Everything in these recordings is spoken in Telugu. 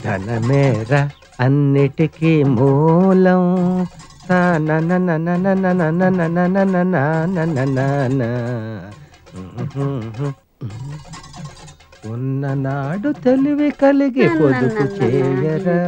ధనమేరా అన్నిటికీ మూలం. ఉన్ననాడు తెలివి కలిగి పొదుపు చేయరా.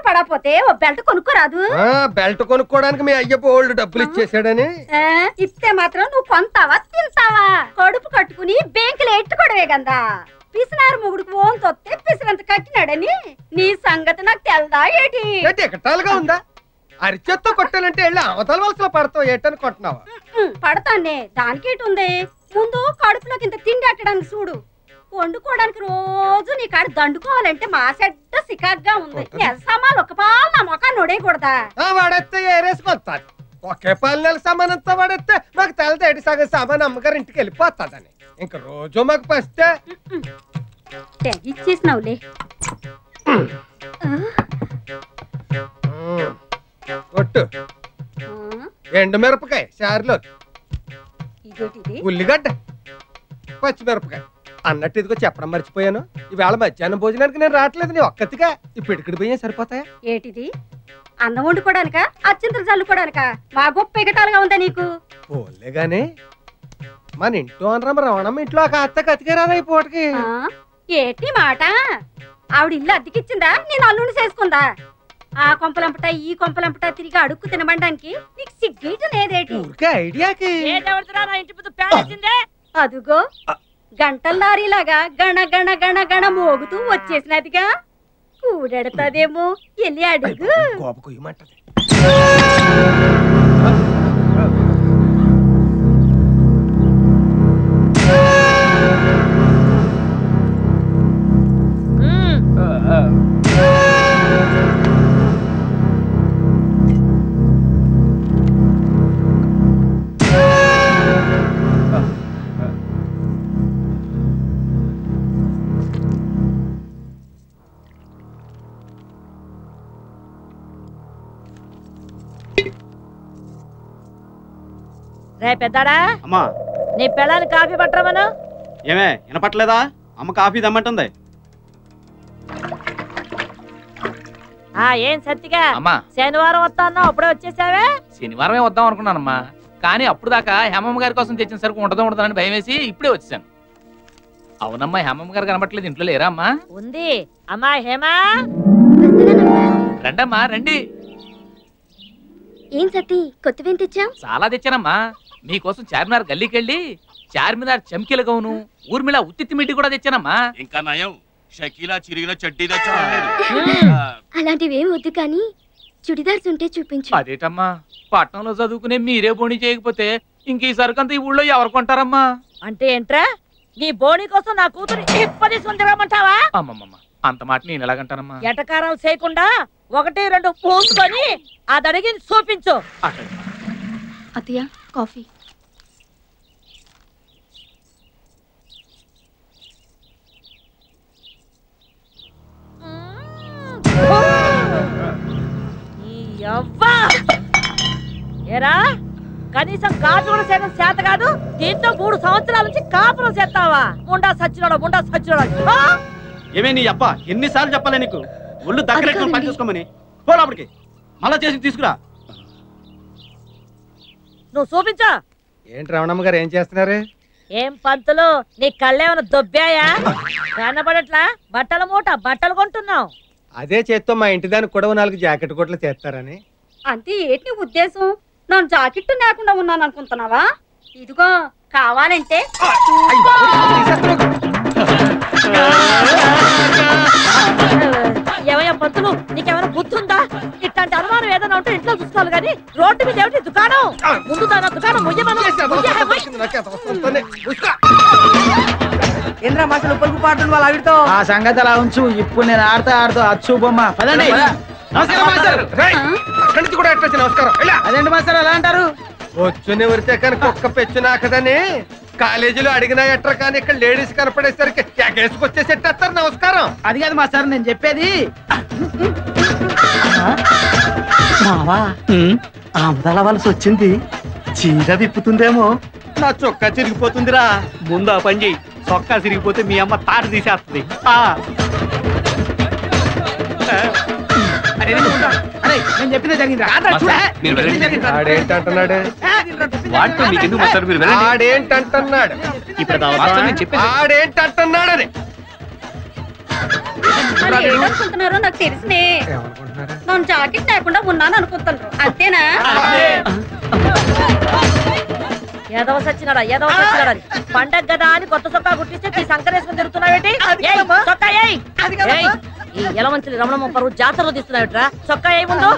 పడపోతే ఓ బెల్ట్ కొనుక్కోరాదు. బెల్ట్ కొనుక్కోడానికి మీ అయ్య బోల్డ్ డబ్బులు ఇచ్చేసాడని. ఇస్తే మాత్రం నువ్వు కొంటావా తింటావా? కడుపు కట్టుకుని బ్యాంకులో ఎట్టుకోవడమే కదా. పిసినారు మొగుడికి ఓన్ తొత్తే పిసినంత కట్టినాడని నీ సంగతి నాకు తెల్దా ఏటి? ఎకటాలుగా ఉందా? అరిచేత్తో కొట్టాలంటే వెళ్ళి అవతల వలసలో పడతావు ఏటని కొట్టినావా? పడతానే, దానికేటి ఉంది. ముందు కడుపులోకి ఇంత తిండి అట్టడానికి చూడు. వండుకోవడానికి రోజు నీ కాడ దండుకోవాలంటే మా సెడ్డ సికాగ్గా ఉంది. సామాన్లు ఒక పాలు నా మొఖాన్ని నొడేయకూడదా? వాడెత్తే ఏరేసుకొస్తాడు. ఒకే పాలు నెల సామానంతా వాడెత్తే మాకు తెలదేటి సగం సామాన్ అమ్మగారు ఇంటికి వెళ్ళిపోతాడని. ఇంక రోజు మాకు పస్తే ఇచ్చేసినావులే. కొట్టు. ఎండు మిరపకాయ చారులో, ఉల్లిగడ్డ, పచ్చిమిరపకాయ అన్నట్టు ఇదిగో చెప్పడం మర్చిపోయాను. ఈవేళ మధ్యాహ్నం భోజనానికి నేను రావట్లేదు. నీ ఒక్కతిగా ఇప్పుడు ఇక్కడికి పోయా సరిపోతాయా? ఏటిది? అన్నం వండుకోవడానికా అచ్చింతలు చల్లుకోవడానికా? మా గొప్ప ఎగటాలుగా ఉందా నీకు? పోలే గాని మన ఇంట్లో అనరమ్మ రవణమ్మ ఇంట్లో ఒక అత్త కతికేరాదా ఈ పూటకి? ఏటి మాట? ఆవిడ ఇల్లు అద్దెకిచ్చిందా? నేను అల్లుండి చేసుకుందా? ఆ కొంపలంపట ఈ కొంపలంపట తిరిగి అడుక్కు తినబడడానికి నీకు సిగ్గేట లేదేటి? ఐడియాకి అదుగో గంటల లారీలాగా గణ గణ గణ గణ మోగుతూ వచ్చేసినదిగా. కూడెడతాదేమో, వెళ్ళి అడుగు. రే పెద్దాడా, అమ్మా నీ పిల్లలు కాఫీ పట్టరమను. ఏమే వినపట్లేదా? అమ్మ కాఫీ దమ్మంటుంది. ఏం సత్తిగా శనివారం వస్తా అన్నా, అప్పుడే వచ్చేసావే? శనివారమే వద్దాం అనుకున్నానమ్మా, కానీ అప్పుడు దాకా హేమమ్మ గారి కోసం తెచ్చిన సరుకు ఉండదని భయం వేసి ఇప్పుడే వచ్చాను. అవునమ్మా, హేమమ్మ గారు కనబట్టలేదు. ఇంట్లో లేరా అమ్మా? ఉంది. అమ్మా హేమా, రండమ్మా రండి. ఏం సత్తి, కొత్తవేం తెచ్చాం? చాలా తెచ్చానమ్మా. మీకోసం చార్మినార్ గల్లీకెళ్ళి చార్మినార్ చమ్కీల గౌను, ఊర్మిళ ఉత్తిత్తి మిట్టి కూడా తెచ్చానమ్మా. ఇంకా నయం, షకీలా చిరిగిన చడ్డీ తెచ్చా. అలాంటివి ఏం వద్దు, కానీ చుడిదార్స్ ఉంటే చూపించు. అదేటమ్మా, పట్నంలో చదువుకునే మీరే బోణి చేయకపోతే ఇంక ఈ సరుకంతా ఈ ఊళ్ళో ఎవరు కొంటారమ్మా? అంటే ఏంట్రా, నీ బోణి కోసం నా కూతురు ఇప్పటి సుందరమంటావా? అమ్మమ్మమ్మ, అంత మాట నేను ఎలాగంటానమ్మా? ఎటకారాలు చేయకుండా 1-2 పూసుకొని అది అడిగి చూపించు. అత్తయ్య, కాఫీ. ఏరా, కనీసం కాపు కూడా చేయడం చేత కాదు, దీంతో 3 సంవత్సరాల నుంచి కాపురం చేస్తావా? ముండా సచ్చినోడా, ముండా సచ్చినోడా. ఏమే నీ అప్ప, ఎన్నిసార్లు చెప్పాలి నీకు? ఒళ్ళు దగ్గర పని చూసుకోమని. పోలాపడికి మళ్ళా చేసి తీసుకురా. నువ్వు చూపించా. ఏంటి రమణమ్మ గారు ఏం చేస్తున్నారు? ఏం పంతులు, నీ కళ్ళేమైనా దొబ్బాయా? కనబడట్లా? బట్టల మూట బట్టలు కొంటున్నావు. అదే చేత్తో మా ఇంటి దానికి కూడా 4 జాకెట్ కోట్లు చేస్తారని. అంతే ఏంటి ఉద్దేశం? నన్ను జాకెట్ లేకుండా ఉన్నాను అనుకుంటున్నావా? ఇదిగో కావాలంటే ఏమయ్యా పంతులు, నీకేమైనా బుద్ధి ఉందా? ఇట్లాంటి అనుమానం ఏదైనా ఉంటే ఇంట్లో చూసుకోవాలి కానీ రోడ్డు మీద ఏమిటి దుకాణం? ముందు దాని దుకాణం ఏంద్రా మాసలు పలుకు పాడుతుంది వాళ్ళ ఆవిడతో. ఆ సంగతి అలా ఉంచు, ఇప్పుడు నేను ఆడుతూ అచ్చు బొమ్మ. పదండి. అదేంటి మాస్టర్ అలా అంటారు? వచ్చుని ఉరితే కానీ కుక్క పెచ్చునాకదని కాలేజీలో అడిగినా ఎట్రా, కానీ ఇక్కడ లేడీస్ కనపడేసరికి ఎగేసుకొచ్చేసేటేస్తారు. నమస్కారం. అది కాదు మాస్టర్ నేను చెప్పేది. మావా, ఆమదాల వలస వచ్చింది, చీర విప్పుతుందేమో. నా చొక్కా చిరిగిపోతుందిరా. ముందు ఆ పని చెయ్యి. చొక్కా చిరిగిపోతే మీ అమ్మ తాట తీసేస్తుంది. నేను చెప్పిందే జరిగిందా? ఆడేంటంటున్నాడు? వాటితో మీకు ఎందుకు మాట్లాడు? మీరు ఆడేంటంటున్నాడు? ఆడేంటంటున్నాడని ఏమనుకుంటున్నారో నాకు తెలిసినే. నేను జాకెట్ లేకుండా ఉన్నాను అనుకుంటున్నారు అంతేనా? ఏదవ సచ్చినాడా ఏదవ సచ్చినాడా పండగ కదా అని కొత్త చొక్కా కుట్టిస్తే ఈ సంకరేసుకుని తిరుగుతున్నావేటి? చొక్కా ఏయ్. ఈ ఎలమంచిలి రమణమ్మ పరువు జాతరలో తీస్తున్నావుట్రా. చొక్కా ఏయ్ ముందు.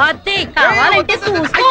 అది కావాలంటే చూసుకో.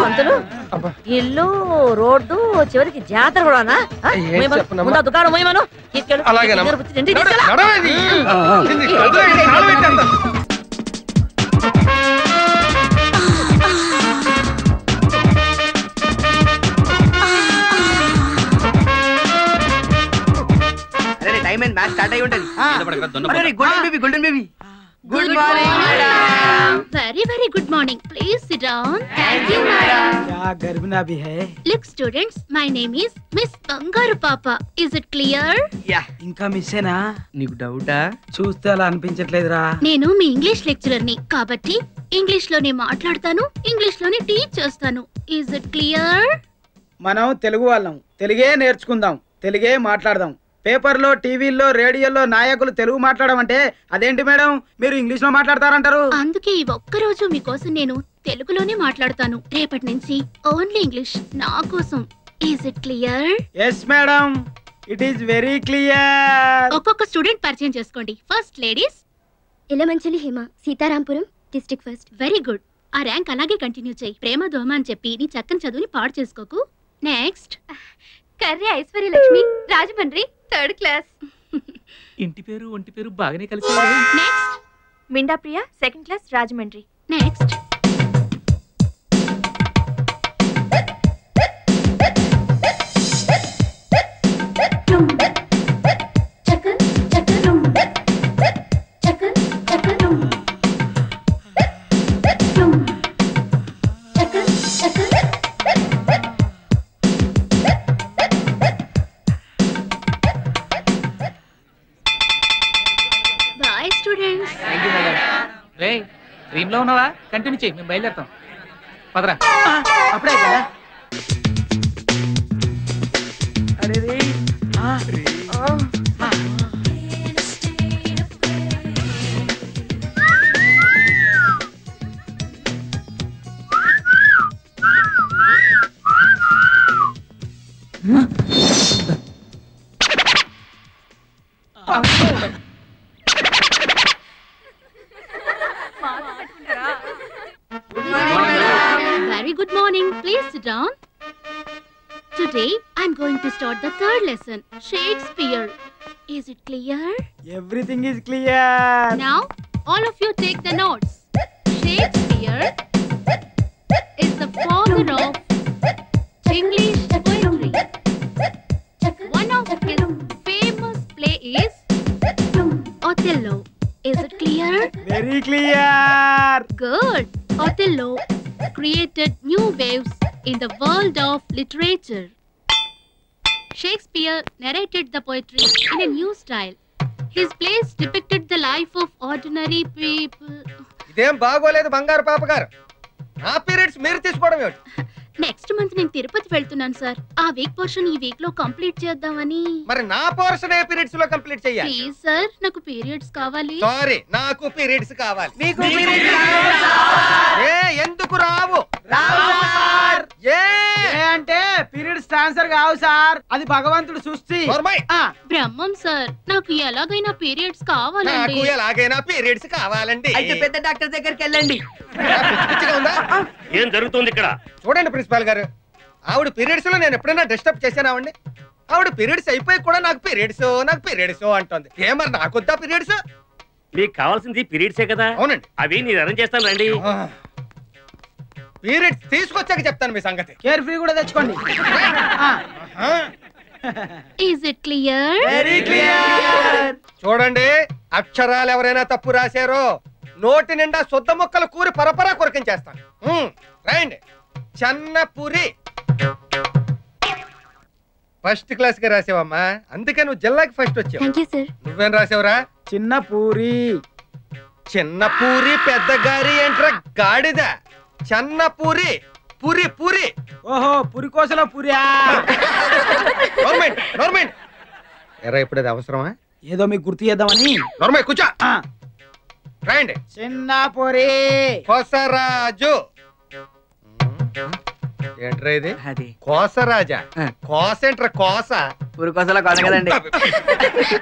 పంతులు ఇల్లు రోడ్డు చివరికి జాతర కూడానా? ముందు దుకాణం పోయమను తీసుకెళ్ళు. టైం అండ్ మ్యాచ్ స్టార్ట్ అయి ఉంటది. Golden baby Good morning, madam. Very, very good morning. Please sit down. Thank you, madam. क्या गर्भना भी है? Look, students, my name is Miss Bangaru Papa. Is it clear? Yeah. ఇంకా మిస్సేనా? నీకు డౌటా? చూస్తే అలా అనిపించట్లేదురా. నేను మీ ఇంగ్లీష్ లెక్చరర్ ని కాబట్టి ఇంగ్లీష్ లోనే మాట్లాడతాను, ఇంగ్లీష్ లోనే టీచ్ చేస్తాను. Is it clear? మనం తెలుగు వాళ్ళం, తెలుగే నేర్చుకుందాం, తెలుగే మాట్లాడదాం. పేపర్లో, టీవీల్లో, రేడియోలో నాయకులు తెలుగు మాట్లాడమంటే అదేంటి మేడం మీరు ఇంగ్లీష్ లో మాట్లాడతారంటారు? అందుకే ఈ ఒక్కరోజు మీకోసం నేను తెలుగులోనే మాట్లాడతాను. రేపటి నుంచి ఓన్లీ ఇంగ్లీష్ నా కోసం. Is it clear? Yes madam, it is very clear. ఒక్కొక్క స్టూడెంట్ పరిచయం చేసుకోండి. First ladies. Ilamanchili Hima, Sitarampuram, district first. Very good. ఆ ర్యాంక్ అలాగే కంటిన్యూ చేయి. ప్రేమ దోమ అని చెప్పి నీ చక్కని చదువుని పాడు చేసుకోకు. Next Karri Aishwarya Lakshmi, Rajahmundry, 3rd class. ఇంటి పేరు ఒంటి పేరు బాగానే కలిసి. Next Minda Priya, 2nd class, Rajahmundry. Next dream లో ఉన్నావా? కంటిన్యూ చేయి, మేము బయలుదేరుతాం. పదరా. అప్పుడే కదా. అరే Very good morning. Please sit down. Today I'm going to start the 3rd lesson, Shakespeare. Is it clear? Everything is clear. Now all of you take the notes. Shakespeare is the father of English poetry. One of his famous play is Othello. Is it clear? Very clear. Good. Othello created new waves in the world of literature. Shakespeare narrated the poetry in a new style. His plays depicted the life of ordinary people. ఇదేం బాగోలేదు బంగారు పాప గారు. నా పీరియడ్స్ మీరు తీసుకోవడం ఏమిటి? నెక్స్ట్ మంత్ నేను తిరుపతి వెళ్తున్నాను సార్. ఆ వీక్ పోర్షన్ ఈ వీక్ లో కంప్లీట్ చేద్దామని. మరి నా పోర్షన్ ఏ పీరియడ్స్ లో కంప్లీట్ చేయాలి? ప్లీజ్ సార్, నాకు పీరియడ్స్ కావాలి. సారీ, నాకు పీరియడ్స్ కావాలి. మీకు ఏ ఎందుకు రావు? ఏ అంటే పీరియడ్స్ ట్రాన్స్ఫర్ కావు సార్, అది భగవంతుడు సృష్టి. బ్రహ్మం సార్, నాకు ఎలాగైనా పీరియడ్స్ కావాలండి. నాకు ఎలాగైనా పీరియడ్స్ కావాలండి. అయితే పెద్ద డాక్టర్ దగ్గరికి వెళ్ళండి. ఏం జరుగుతుంది ఇక్కడ? చూడండి ప్రిన్సిపాల్ గారు, ఆవిడ పీరియడ్స్ లో నేను ఎప్పుడైనా డిస్టర్బ్ చేశానావండి? ఆవిడ పీరియడ్స్ అయిపోయి కూడా నాకు పీరియడ్స్ అంటుంది. ఏమన్నా నాకొద్దా పీరియడ్స్? మీకు కావాల్సింది పీరియడ్సే కదా. అవునండి, అవి నేను అరేంజ్ చేస్తాను రండి. పీరియడ్స్ తీసుకొచ్చాక చెప్తాను మీ సంగతి. కేర్ ఫ్రీ కూడా తెచ్చుకోండి. Is it clear? Very clear. చూడండి, అక్షరాలు ఎవరైనా తప్పు రాశారో నోటి నిండా శుద్ధ ముక్కలు కూరి పరపరా కొరికించేస్తాను. రండి. చెన్నపూరి ఫస్ట్ క్లాస్ గా రాసావమ్మా, అందుకే నువ్వు జిల్లాకి ఫస్ట్ వచ్చావు. నువ్వేం రాసావురా? చిన్న పూరి. చిన్న పూరి పెద్ద గారి ఏంట్రా గాడిద? చెన్నపూరి. పూరి పూరి. ఓహో పురికోసలో పూరియా? గవర్నమెంట్ ఎరా ఇప్పుడు అది అవసరమా? ఏదో మీకు గుర్తు చేద్దామని. గవర్నమెంట్ కూర్చో. రండి. చిన్న పూరి. కోసరాజు. ఏంట్రా ఇది? కోసరాజా? కోస ఏంట్రా? కోస పురికోసలో కోస కదండి.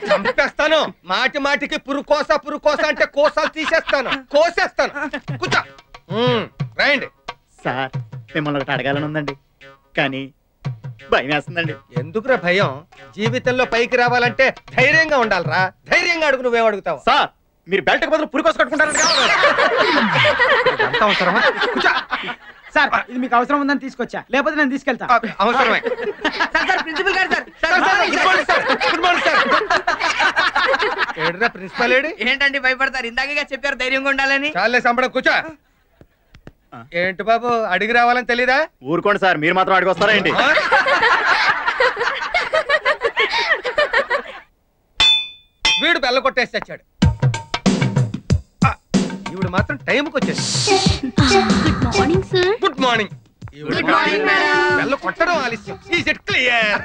చంపేస్తాను. మాటి మాటికి పురుకోస అంటే కోసాలు తీసేస్తాను, కోసేస్తాను. కూర్చో. రండి. సార్ మిమ్మల్ని ఒకటి అడగాలని ఉందండి, కానీ భయం వేస్తుందండి. ఎందుకురా భయం? జీవితంలో పైకి రావాలంటే ధైర్యంగా ఉండాలిరా. ధైర్యంగా అడుగు. నువ్వేం అడుగుతావు? సార్ మీరు బెల్ట్ బదులు పురికోస కట్టుకుంటారు అవసరమా? సార్ ఇది మీకు అవసరం ఉందని తీసుకొచ్చా, లేకపోతే నేను తీసుకెళ్తా. అవసరమే. ప్రిన్సిపల్ గారు సార్. ఏడురా principal AD? ఏంటండి భయపడతారు? ఇందాక చెప్పారు ధైర్యంగా ఉండాలని. చాలే సంబడం, కూర్చో. ఏంటి బాబు అడిగి రావాలని తెలీదా? ఊరుకోండి సార్, మీరు మాత్రం అడిగి వస్తారా ఏంటి? వీడు బెల్ల కొట్టేసి తెచ్చాడు. ఈవిడ మాత్రం టైంకి వచ్చేసి. Good morning sir. Good morning. బెల్ల కొట్టడం ఆలస్యం. Is it clear?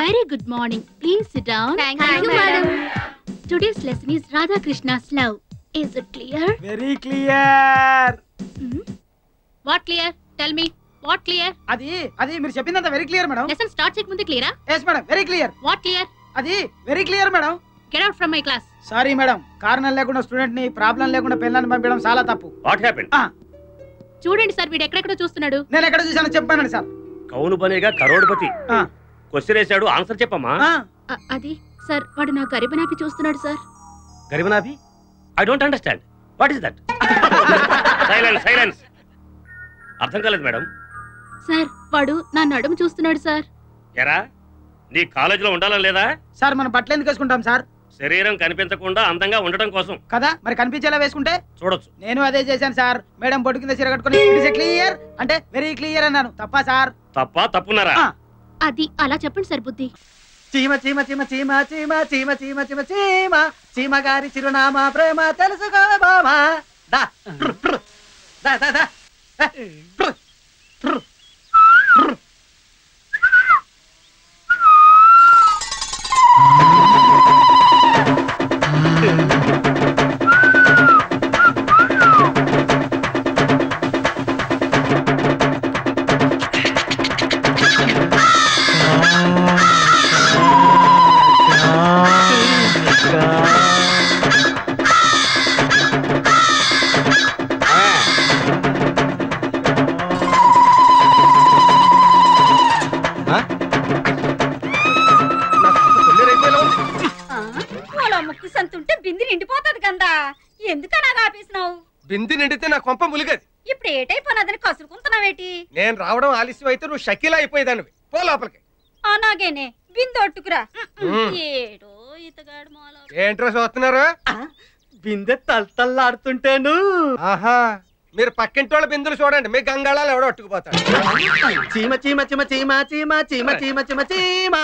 Very good morning. Please sit down. Thank you, madam. Today's lesson is Radha Krishna's love. Is it clear? Very clear. What clear? Tell me. What clear? అది మీరు చెప్పిందంత very clear madam. Lesson start చేయక ముందే క్లియరా? Yes madam, very clear. What clear? అది very clear madam. Get out from my class. Sorry madam, కారణం లేకుండా స్టూడెంట్ ని ప్రాబ్లం లేకుండా పిల్లల్ని పంపించడం చాలా తప్పు. What happened? చూడండి సార్, వీడు ఎక్కడెక్కడో చూస్తున్నాడు. నేను ఎక్కడ చూసానో చెప్పానండి సార్. కౌను బనేగా కరోడ్పతి. క్వశ్చన్ వేసాడు, ఆన్సర్ చెప్పమ్మా. అది సార్, వాడు నా గరిబనాపి చూస్తున్నాడు సార్. గరిబనాభి? I don't understand. What is that? Silence. అర్థం కాలేదు మేడం. సార్ వాడు నా నడుము చూస్తున్నాడు సార్. ఎరా నీ కాలేజీలో ఉండాలని లేదా? సార్ మనం బట్టలు ఎందుకు వేసుకుంటాం సార్? శరీరం కనిపించకుండా అందంగా ఉండటం కోసం కదా. మరి కనిపించేలా వేసుకుంటే చూడొచ్చు. నేను అదే చేశాను సార్. మేడం బొట్టు కింద చీర కట్టుకుని ఇట్ ఇస్ క్లియర్ అంటే వెరీ క్లియర్ అన్నాను. తప్పా సార్? తప్పున్నారా? అది అలా చెప్పండి సార్. బుద్ధి. చీమ చీమ చీమ చీమ చీమ చీమ చీమ చీమ చీమ చీమ గారి చిరునామా ప్రేమ తెలుసుకో బామా. దా దా దా దా. ముక్కు సంతుంటే బింది నిండిపోతుంది కదా. ఎందుకనా ఆపేసినావు? బింది నిండితే నా కొంప ములిగది. ఇప్పుడు ఏటైపోయినదని కసురుకుంటున్నావేటి? నేను రావడం ఆలస్యం అయితే నువ్వు షకీలా అయిపోయేదానివి. పో లోపలికి. అలాగేనే బింది ఒట్టుకురా. ఏడో ఇతగాడు మాల. ఏంట్రా చూస్తున్నారు? బిందె తల్తల్లాడుతుంటేను. ఆహా, మీరు పక్కింటి వాళ్ళ బిందులు చూడండి, మీ గంగాళాలు ఎవడో అట్టుకుపోతాడు. చీమ చీమ చీమ చీమ చీమ చీమ చీమ చీమ చీమ